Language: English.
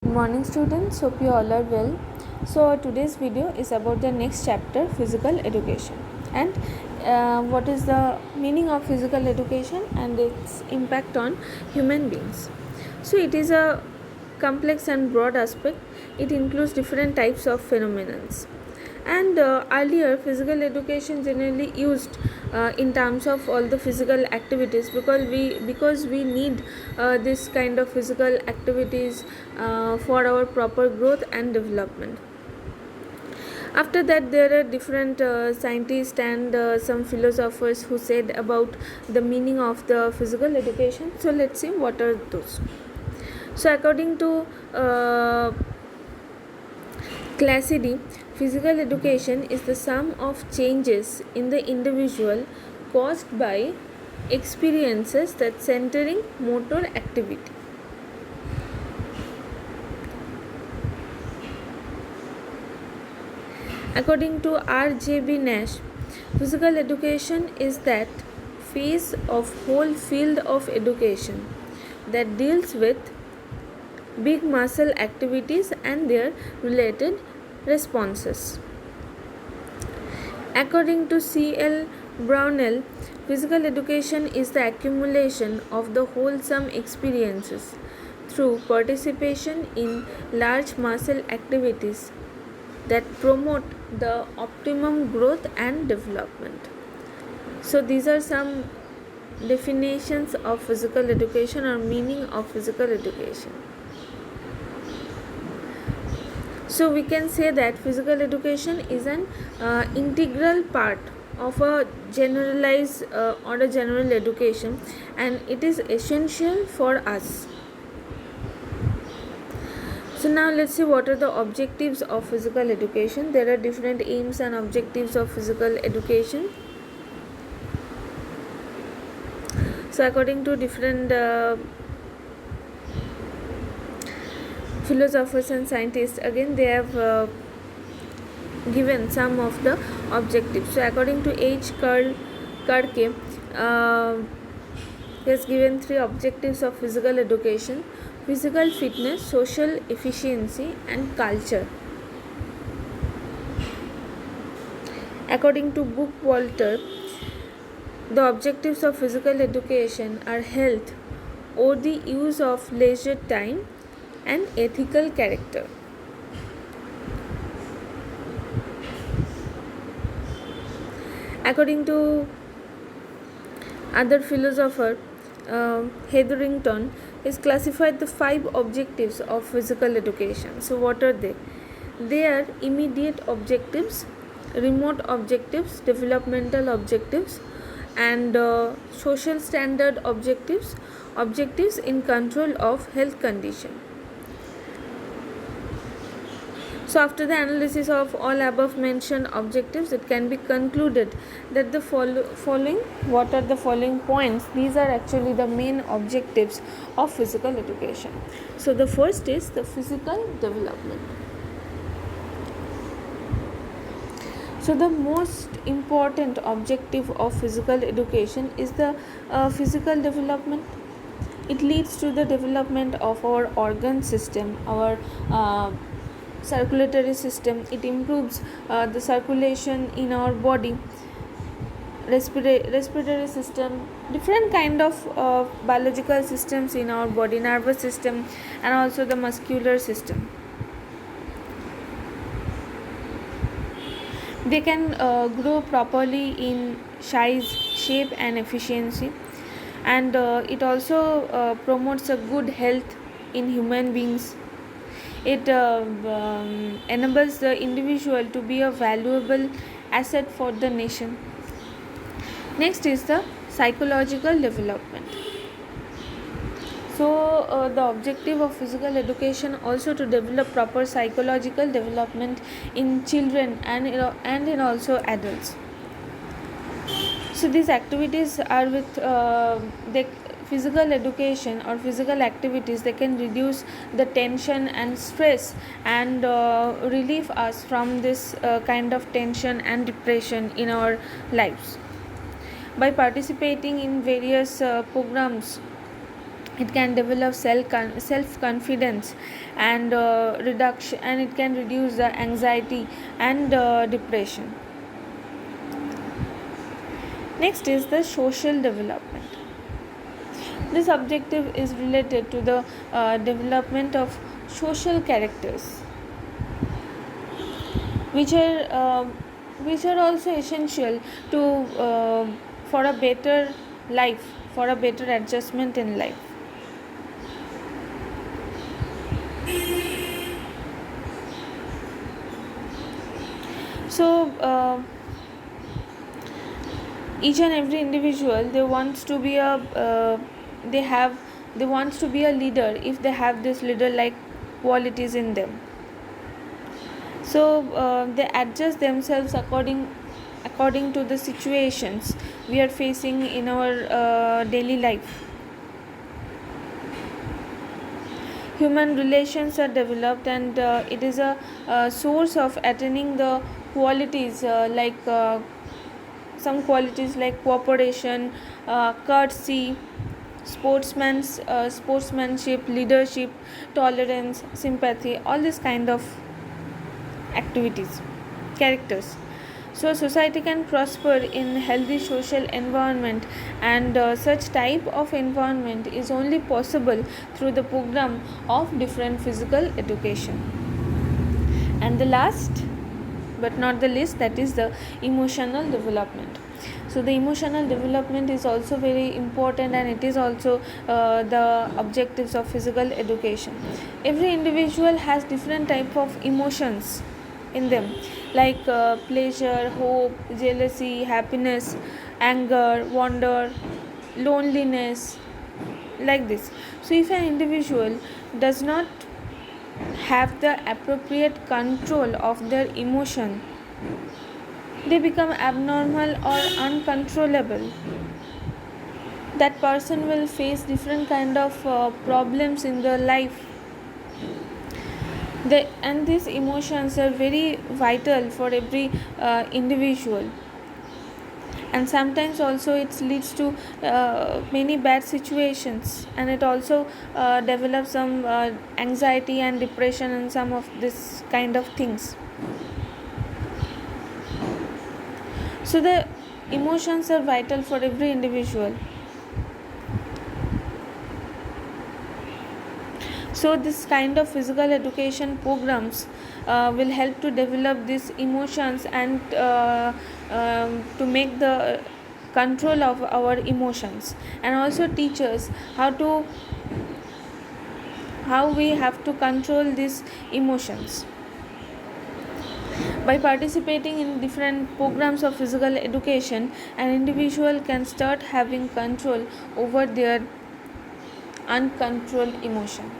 Good morning students, hope you all are well. So today's video is about the next chapter, physical education, and what is the meaning of physical education and its impact on human beings. So it is a complex and broad aspect. It includes different types of phenomena, and earlier physical education generally used in terms of all the physical activities, because we need this kind of physical activities for our proper growth and development. After that, there are different scientists and some philosophers who said about the meaning of the physical education. So let's see what are those. So according to Classidy, physical education is the sum of changes in the individual caused by experiences that centering motor activity. According to R.J.B. Nash, physical education is that phase of whole field of education that deals with big muscle activities and their related responses. According to C.L. Brownell, physical education is the accumulation of the wholesome experiences through participation in large muscle activities that promote the optimum growth and development. So these are some definitions of physical education or meaning of physical education. So we can say that physical education is an integral part of a generalized or a general education, and it is essential for us. So now let's see what are the objectives of physical education. There are different aims and objectives of physical education. So according to different philosophers and scientists, again they have given some of the objectives. So according to H. Karke, he has given 3 objectives of physical education: physical fitness, social efficiency, and culture. According to Bookwalter, the objectives of physical education are health, or the use of leisure time, and ethical character. According to other philosopher, Hetherington, is classified the 5 objectives of physical education. So what are they? They are immediate objectives, remote objectives, developmental objectives, and social standard objectives, objectives in control of health condition. So after the analysis of all above mentioned objectives, it can be concluded that the following, what are the following points? These are actually the main objectives of physical education. So the first is the physical development. So the most important objective of physical education is the physical development. It leads to the development of our organ system, our circulatory system. It improves the circulation in our body, respiratory system, different kind of biological systems in our body, nervous system, and also the muscular system. They can grow properly in size, shape, and efficiency, and it also promotes a good health in human beings. It enables the individual to be a valuable asset for the nation. Next is the psychological development. So the objective of physical education also to develop proper psychological development in children and in also adults. So these activities are with the physical education or physical activities. They can reduce the tension and stress and relieve us from this kind of tension and depression in our lives. By participating in various programs it can develop self confidence and reduction, and it can reduce the anxiety and depression. Next is the social development. This objective is related to the development of social characters, which are also essential to for a better life, for a better adjustment in life. So each and every individual, they wants to be a they wants to be a leader if they have this leader like qualities in them. So they adjust themselves according to the situations we are facing in our daily life. Human relations are developed, and it is a source of attaining the qualities some qualities like cooperation, courtesy, sportsmanship, leadership, tolerance, sympathy, all this kind of activities, characters. So society can prosper in healthy social environment, and such type of environment is only possible through the program of different physical education. And the last but not the least, that is the emotional development. So the emotional development is also very important, and it is also the objectives of physical education. Every individual has different type of emotions in them, like pleasure, hope, jealousy, happiness, anger, wonder, loneliness, like this. So if an individual does not have the appropriate control of their emotion, they become abnormal or uncontrollable. That person will face different kind of problems in their life. And these emotions are very vital for every individual, and sometimes also it leads to many bad situations, and it also develops some anxiety and depression and some of this kind of things. So the emotions are vital for every individual. So this kind of physical education programs will help to develop these emotions, and to make the control of our emotions, and also teach us how we have to control these emotions. By participating in different programs of physical education, an individual can start having control over their uncontrolled emotion.